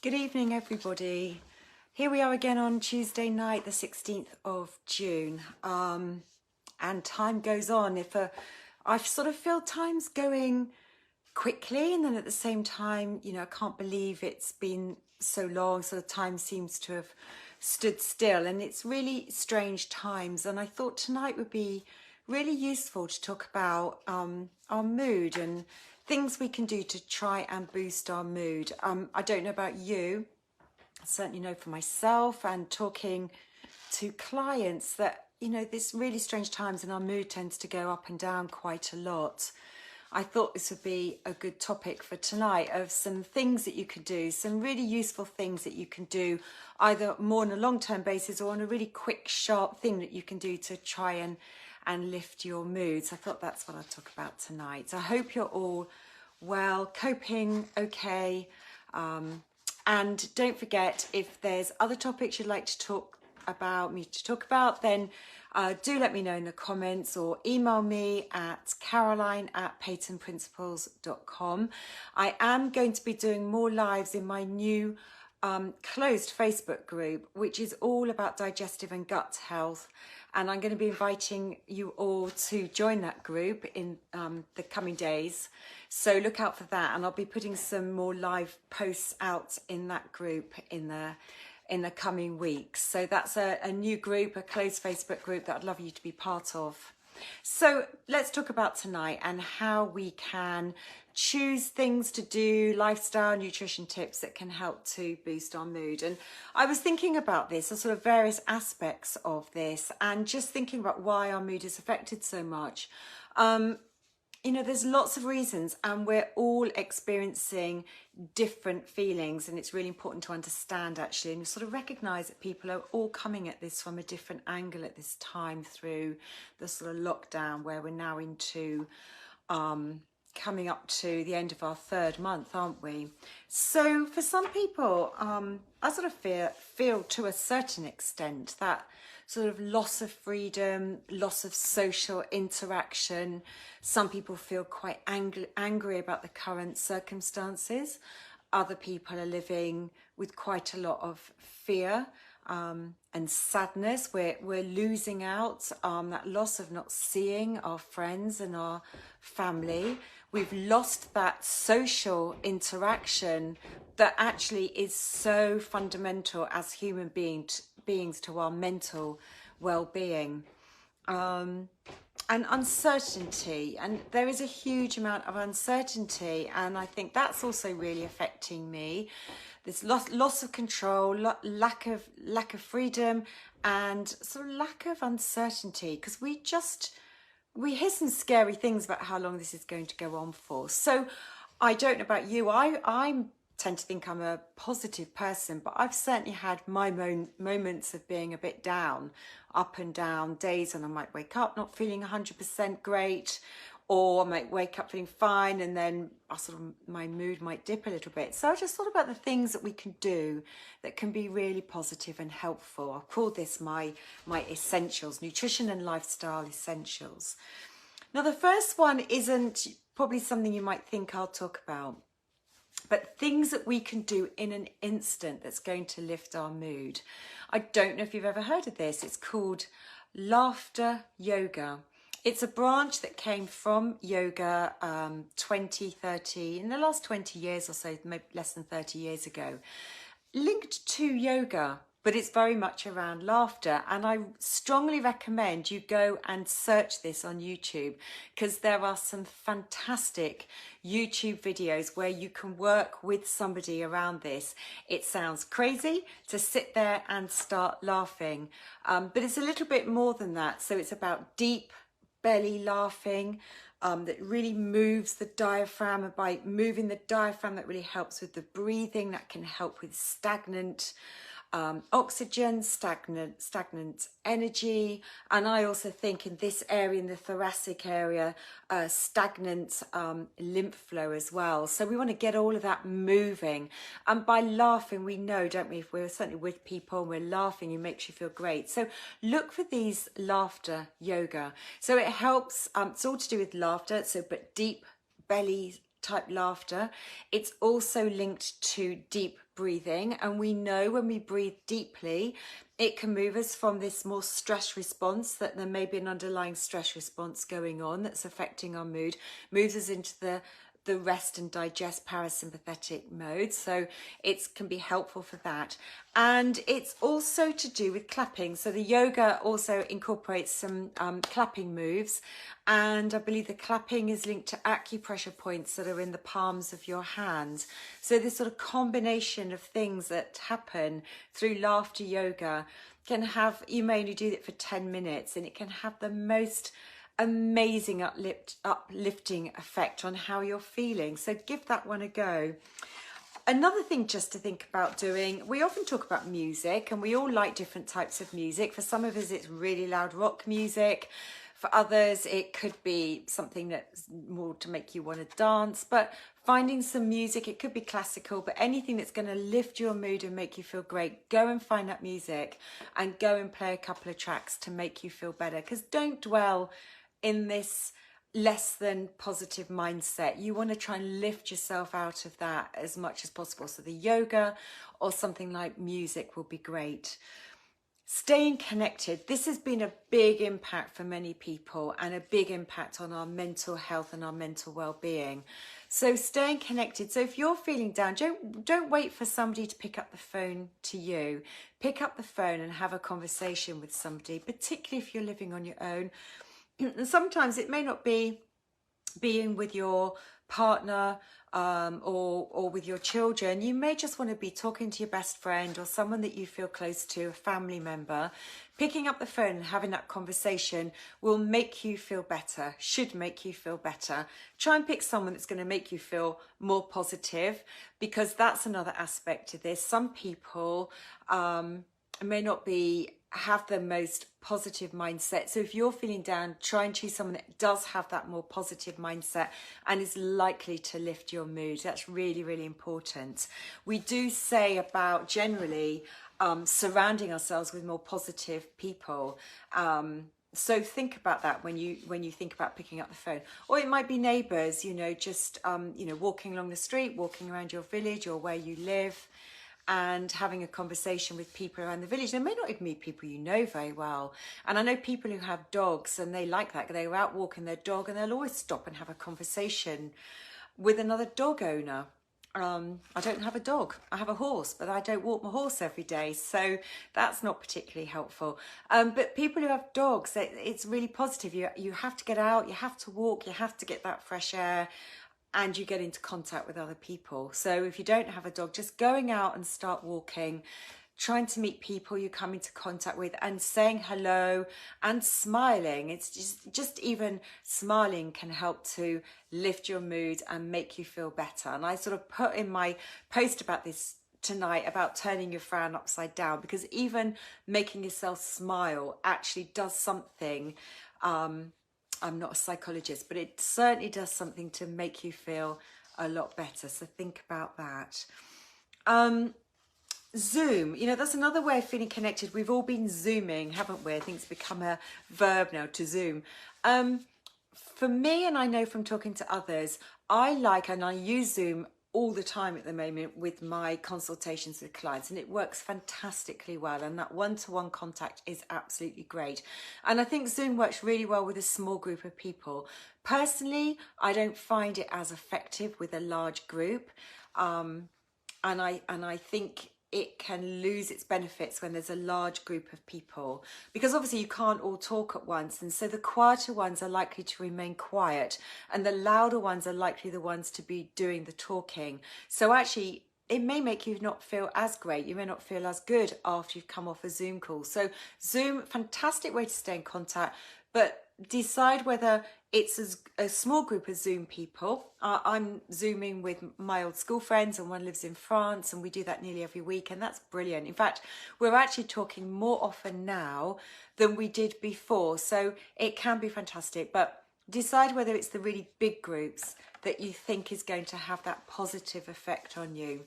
Good evening, everybody. Here we are again on Tuesday night, the 16th of June. And time goes on. I sort of feel time's going quickly, and then at the same time, I can't believe it's been so long. Sort of time seems to have stood still, and it's really strange times. And I thought tonight would be really useful to talk about our mood and things we can do to try and boost our mood. I don't know about you, I certainly know for myself and talking to clients that, this really strange times and our mood tends to go up and down quite a lot. I thought this would be a good topic for tonight of some things that you could do, some really useful things that you can do, either more on a long-term basis or on a really quick, sharp thing that you can do to try and lift your moods. I thought that's what I'd talk about tonight. So I hope you're all well, coping okay. And don't forget, if there's other topics you'd like to talk about, then do let me know in the comments or email me at caroline@peytonprinciples.com. I am going to be doing more lives in my new closed Facebook group, which is all about digestive and gut health. And I'm going to be inviting you all to join that group in the coming days. So look out for that. And I'll be putting some more live posts out in that group in the coming weeks. So that's a new group, a closed Facebook group that I'd love you to be part of. So let's talk about tonight and how we can choose things to do, lifestyle, nutrition tips that can help to boost our mood. And I was thinking about this, the sort of various aspects of this, and just thinking about why our mood is affected so much. There's lots of reasons, and we're all experiencing different feelings, and it's really important to understand actually and sort of recognize that people are all coming at this from a different angle at this time through the sort of lockdown, where we're now into coming up to the end of our third month, aren't we? So for some people, I sort of feel to a certain extent that sort of loss of freedom, loss of social interaction. Some people feel quite angry about the current circumstances. Other people are living with quite a lot of fear and sadness. We're losing out, that loss of not seeing our friends and our family. We've lost that social interaction that actually is so fundamental as human beings to our mental well-being. And uncertainty, and there is a huge amount of uncertainty, and I think that's also really affecting me. This loss of control, lack of freedom, and sort of lack of uncertainty, because we hear some scary things about how long this is going to go on for. So I don't know about you, I tend to think I'm a positive person, but I've certainly had my moments of being a bit down, up and down, days when I might wake up not feeling 100% great, or I might wake up feeling fine, and then my mood might dip a little bit. So I just thought about the things that we can do that can be really positive and helpful. I'll call this my essentials, nutrition and lifestyle essentials. Now, the first one isn't probably something you might think I'll talk about, but things that we can do in an instant that's going to lift our mood. I don't know if you've ever heard of this. It's called laughter yoga. It's a branch that came from yoga 30, in the last 20 years or so, maybe less than 30 years ago, linked to yoga, but it's very much around laughter. And I strongly recommend you go and search this on YouTube, because there are some fantastic YouTube videos where you can work with somebody around this. It sounds crazy to sit there and start laughing, but it's a little bit more than that. So it's about deep belly laughing that really moves the diaphragm, and by moving the diaphragm that really helps with the breathing, that can help with stagnant oxygen, stagnant energy, and I also think in this area, in the thoracic area, stagnant lymph flow as well. So we want to get all of that moving, and by laughing, we know, don't we, if we're certainly with people and we're laughing, it makes you feel great. So look for these laughter yoga. So it helps, it's all to do with laughter, but deep belly type laughter. It's also linked to deep breathing, and we know when we breathe deeply, it can move us from this more stress response, that there may be an underlying stress response going on that's affecting our mood, moves us into the rest and digest parasympathetic mode. So it can be helpful for that. And it's also to do with clapping. So the yoga also incorporates some clapping moves. And I believe the clapping is linked to acupressure points that are in the palms of your hands. So this sort of combination of things that happen through laughter yoga can have, you may only do it for 10 minutes, and it can have the most amazing uplifting effect on how you're feeling. So give that one a go. Another thing just to think about doing, we often talk about music, and we all like different types of music. For some of us it's really loud rock music, for others it could be something that's more to make you want to dance. But finding some music, it could be classical, but anything that's going to lift your mood and make you feel great, go and find that music and go and play a couple of tracks to make you feel better. Because don't dwell in this less than positive mindset. You want to try and lift yourself out of that as much as possible. So the yoga or something like music will be great. Staying connected. This has been a big impact for many people, and a big impact on our mental health and our mental well-being. So staying connected. So if you're feeling down, don't wait for somebody to pick up the phone to you. Pick up the phone and have a conversation with somebody, particularly if you're living on your own. And sometimes it may not be being with your partner or with your children. You may just want to be talking to your best friend or someone that you feel close to, a family member. Picking up the phone and having that conversation will make you feel better, should make you feel better. Try and pick someone that's going to make you feel more positive, because that's another aspect to this. Some people may not have the most positive mindset. So if you're feeling down, try and choose someone that does have that more positive mindset and is likely to lift your mood. That's really, really important. We do say about generally surrounding ourselves with more positive people. So think about that when you think about picking up the phone. Or it might be neighbours, just walking along the street, walking around your village or where you live, and having a conversation with people around the village. They may not even be people you know very well. And I know people who have dogs, and they like that. They go out walking their dog and they'll always stop and have a conversation with another dog owner. I don't have a dog. I have a horse, but I don't walk my horse every day, so that's not particularly helpful. But people who have dogs, it's really positive. You have to get out, you have to walk, you have to get that fresh air, and you get into contact with other people. So if you don't have a dog, just going out and start walking, trying to meet people you come into contact with, and saying hello and smiling. It's just even smiling can help to lift your mood and make you feel better. And I sort of put in my post about this tonight about turning your frown upside down, because even making yourself smile actually does something. I'm not a psychologist, but it certainly does something to make you feel a lot better. So think about that. Zoom, that's another way of feeling connected. We've all been Zooming, haven't we? I think it's become a verb now, to Zoom. For me, and I know from talking to others, I use Zoom all the time at the moment with my consultations with clients, and it works fantastically well, and that one-to-one contact is absolutely great. And I think Zoom works really well with a small group of people. Personally, I don't find it as effective with a large group, and I think it can lose its benefits when there's a large group of people, because obviously you can't all talk at once, and so the quieter ones are likely to remain quiet and the louder ones are likely the ones to be doing the talking. So actually it may make you not feel as great, you may not feel as good after you've come off a Zoom call. So Zoom, fantastic way to stay in contact, but decide whether it's a small group of Zoom people. I'm Zooming with my old school friends, and one lives in France, and we do that nearly every week, and that's brilliant. In fact, we're actually talking more often now than we did before, so it can be fantastic. But decide whether it's the really big groups that you think is going to have that positive effect on you.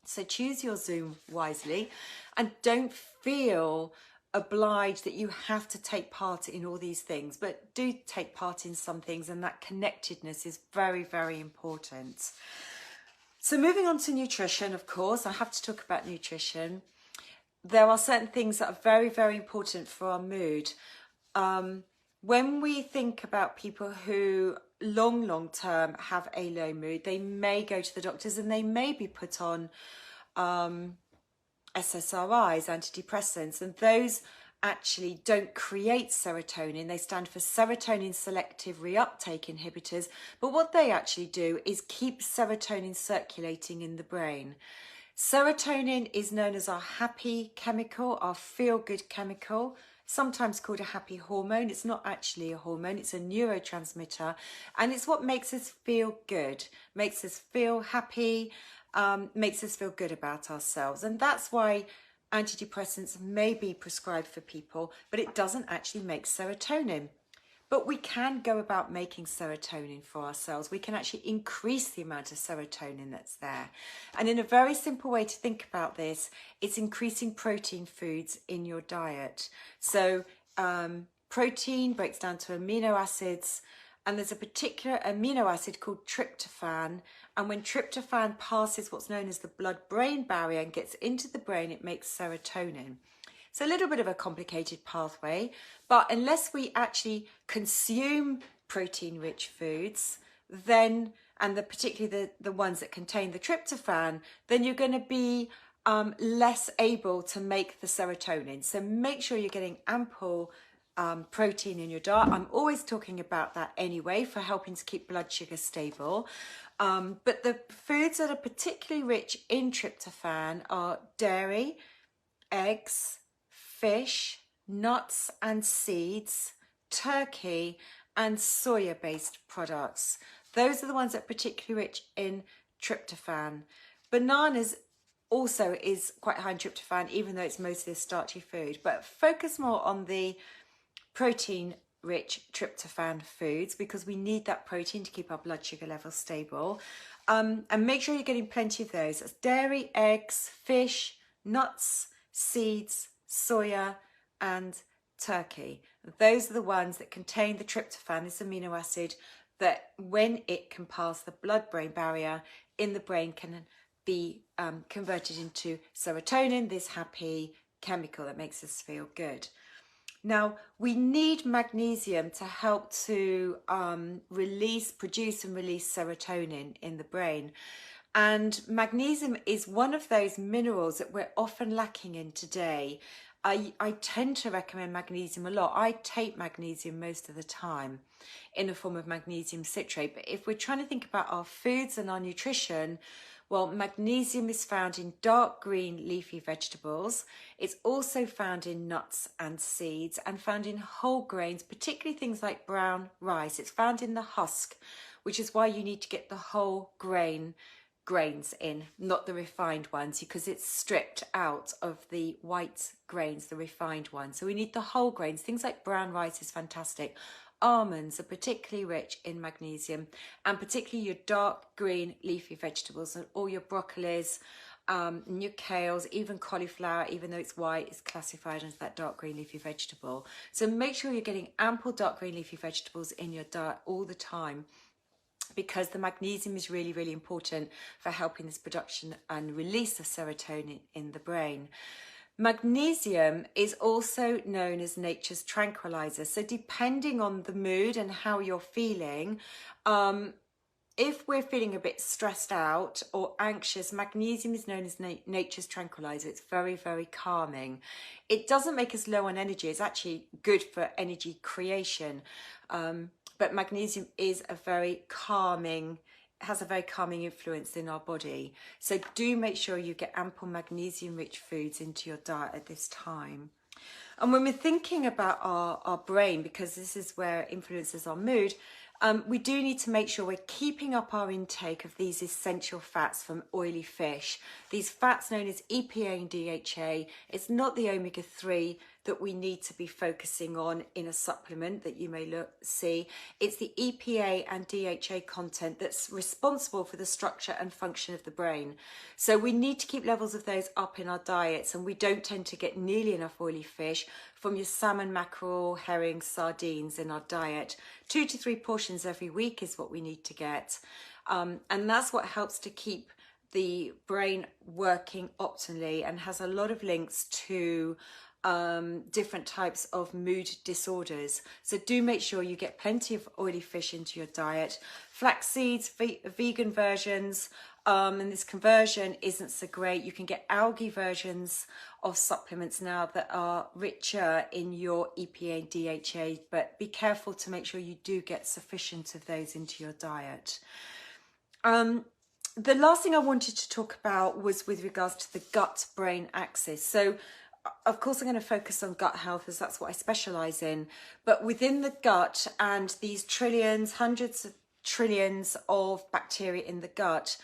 So choose your Zoom wisely, and don't feel obliged that you have to take part in all these things, but do take part in some things, and that connectedness is very, very important. So moving on to nutrition, of course, I have to talk about nutrition. There are certain things that are very, very important for our mood. When we think about people who long term have a low mood, they may go to the doctors and they may be put on SSRIs, antidepressants, and those actually don't create serotonin. They stand for serotonin selective reuptake inhibitors, but what they actually do is keep serotonin circulating in the brain. Serotonin is known as our happy chemical, our feel-good chemical, sometimes called a happy hormone. It's not actually a hormone, it's a neurotransmitter, and it's what makes us feel good, makes us feel happy, makes us feel good about ourselves. And that's why antidepressants may be prescribed for people, but it doesn't actually make serotonin. But we can go about making serotonin for ourselves. We can actually increase the amount of serotonin that's there. And in a very simple way to think about this, it's increasing protein foods in your diet. So protein breaks down to amino acids, and there's a particular amino acid called tryptophan. And when tryptophan passes what's known as the blood-brain barrier and gets into the brain, it makes serotonin. It's a little bit of a complicated pathway, but unless we actually consume protein-rich foods, then, and particularly the ones that contain the tryptophan, then you're going to be less able to make the serotonin. So make sure you're getting ample protein in your diet. I'm always talking about that anyway for helping to keep blood sugar stable. But the foods that are particularly rich in tryptophan are dairy, eggs, fish, nuts and seeds, turkey, and soya-based products. Those are the ones that are particularly rich in tryptophan. Bananas also is quite high in tryptophan, even though it's mostly a starchy food. But focus more on the protein-rich tryptophan foods because we need that protein to keep our blood sugar levels stable. And make sure you're getting plenty of those. That's dairy, eggs, fish, nuts, seeds, soya, and turkey. Those are the ones that contain the tryptophan, this amino acid that when it can pass the blood-brain barrier in the brain can be converted into serotonin, this happy chemical that makes us feel good. Now, we need magnesium to help to produce and release serotonin in the brain. And magnesium is one of those minerals that we're often lacking in today. I tend to recommend magnesium a lot. I take magnesium most of the time in the form of magnesium citrate. But if we're trying to think about our foods and our nutrition, well, magnesium is found in dark green leafy vegetables. It's also found in nuts and seeds and found in whole grains, particularly things like brown rice. It's found in the husk, which is why you need to get the whole grains in, not the refined ones, because it's stripped out of the white grains, the refined ones. So we need the whole grains. Things like brown rice is fantastic. Almonds are particularly rich in magnesium, and particularly your dark green leafy vegetables and all your broccolis, and your kales, even cauliflower, even though it's white, is classified as that dark green leafy vegetable. So make sure you're getting ample dark green leafy vegetables in your diet all the time, because the magnesium is really, really important for helping this production and release of serotonin in the brain. Magnesium is also known as nature's tranquilizer. So depending on the mood and how you're feeling, if we're feeling a bit stressed out or anxious, magnesium is known as nature's tranquilizer. It's very, very calming. It doesn't make us low on energy. It's actually good for energy creation. But magnesium is a very calming, has a very calming influence in our body. So do make sure you get ample magnesium-rich foods into your diet at this time. And when we're thinking about our brain, because this is where it influences our mood, we do need to make sure we're keeping up our intake of these essential fats from oily fish. These fats known as EPA and DHA, it's not the omega-3 that we need to be focusing on in a supplement that you may see. It's the EPA and DHA content that's responsible for the structure and function of the brain. So we need to keep levels of those up in our diets, and we don't tend to get nearly enough oily fish from your salmon, mackerel, herring, sardines in our diet. 2 to 3 portions every week is what we need to get. And that's what helps to keep the brain working optimally, and has a lot of links to different types of mood disorders. So do make sure you get plenty of oily fish into your diet. Flax seeds, vegan versions, and this conversion isn't so great. You can get algae versions of supplements now that are richer in your EPA and DHA, but be careful to make sure you do get sufficient of those into your diet. The last thing I wanted to talk about was with regards to the gut-brain axis. So of course I'm going to focus on gut health as that's what I specialize in, but within the gut and these trillions, hundreds of trillions of bacteria in the gut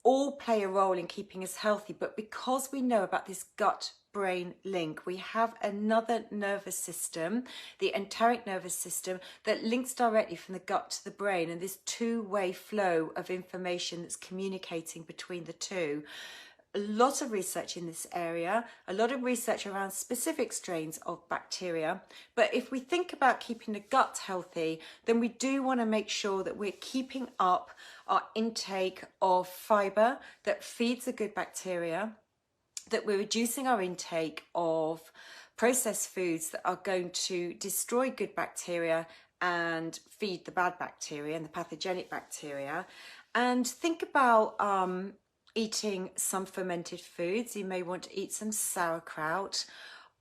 all play a role in keeping us healthy. But because we know about this gut brain link, we have another nervous system, the enteric nervous system, that links directly from the gut to the brain, and this two-way flow of information that's communicating between the two. A lot of research in this area, a lot of research around specific strains of bacteria. But if we think about keeping the gut healthy, then we do want to make sure that we're keeping up our intake of fiber that feeds the good bacteria, that we're reducing our intake of processed foods that are going to destroy good bacteria and feed the bad bacteria and the pathogenic bacteria. And think about eating some fermented foods. You may want to eat some sauerkraut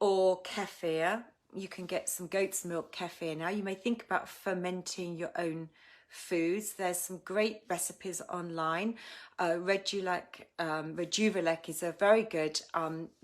or kefir. You can get some goat's milk kefir now. You may think about fermenting your own foods. There's some great recipes online. Rejuvelec is a very good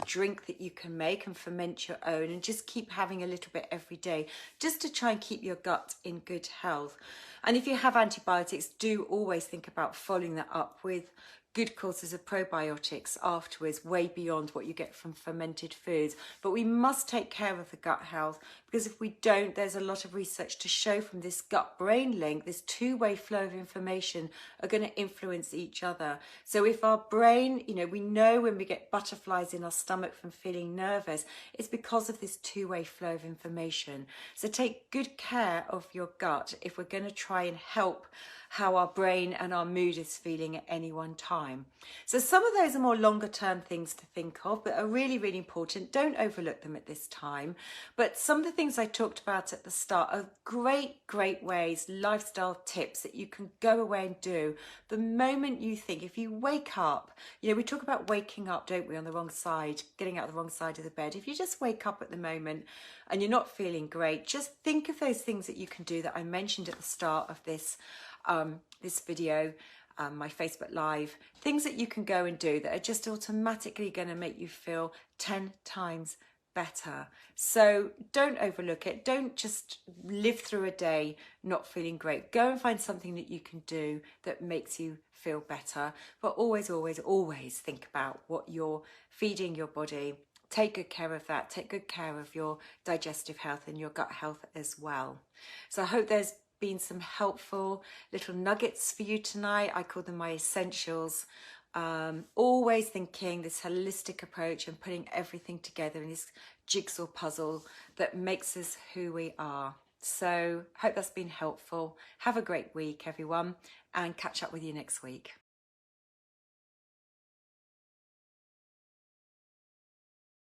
drink that you can make and ferment your own, and just keep having a little bit every day just to try and keep your gut in good health. And if you have antibiotics, do always think about following that up with good courses of probiotics afterwards, way beyond what you get from fermented foods. But we must take care of the gut health, because if we don't, there's a lot of research to show from this gut-brain link, this two-way flow of information are going to influence each other. So if our brain, we know when we get butterflies in our stomach from feeling nervous, it's because of this two-way flow of information. So take good care of your gut if we're going to try and help how our brain and our mood is feeling at any one time. So some of those are more longer term things to think of, but are really, really important. Don't overlook them at this time. But some of the things I talked about at the start are great ways, lifestyle tips that you can go away and do the moment you think. If you wake up, we talk about waking up, don't we, on the wrong side, getting out the wrong side of the bed. If you just wake up at the moment and you're not feeling great, just think of those things that you can do that I mentioned at the start of this video, my Facebook Live, things that you can go and do that are just automatically going to make you feel 10 times better. So don't overlook it. Don't just live through a day not feeling great. Go and find something that you can do that makes you feel better. But always think about what you're feeding your body. Take good care of that. Take good care of your digestive health and your gut health as well. So I hope there's been some helpful little nuggets for you tonight. I call them my essentials. Always thinking this holistic approach and putting everything together in this jigsaw puzzle that makes us who we are. So hope that's been helpful. Have a great week, everyone, and catch up with you next week.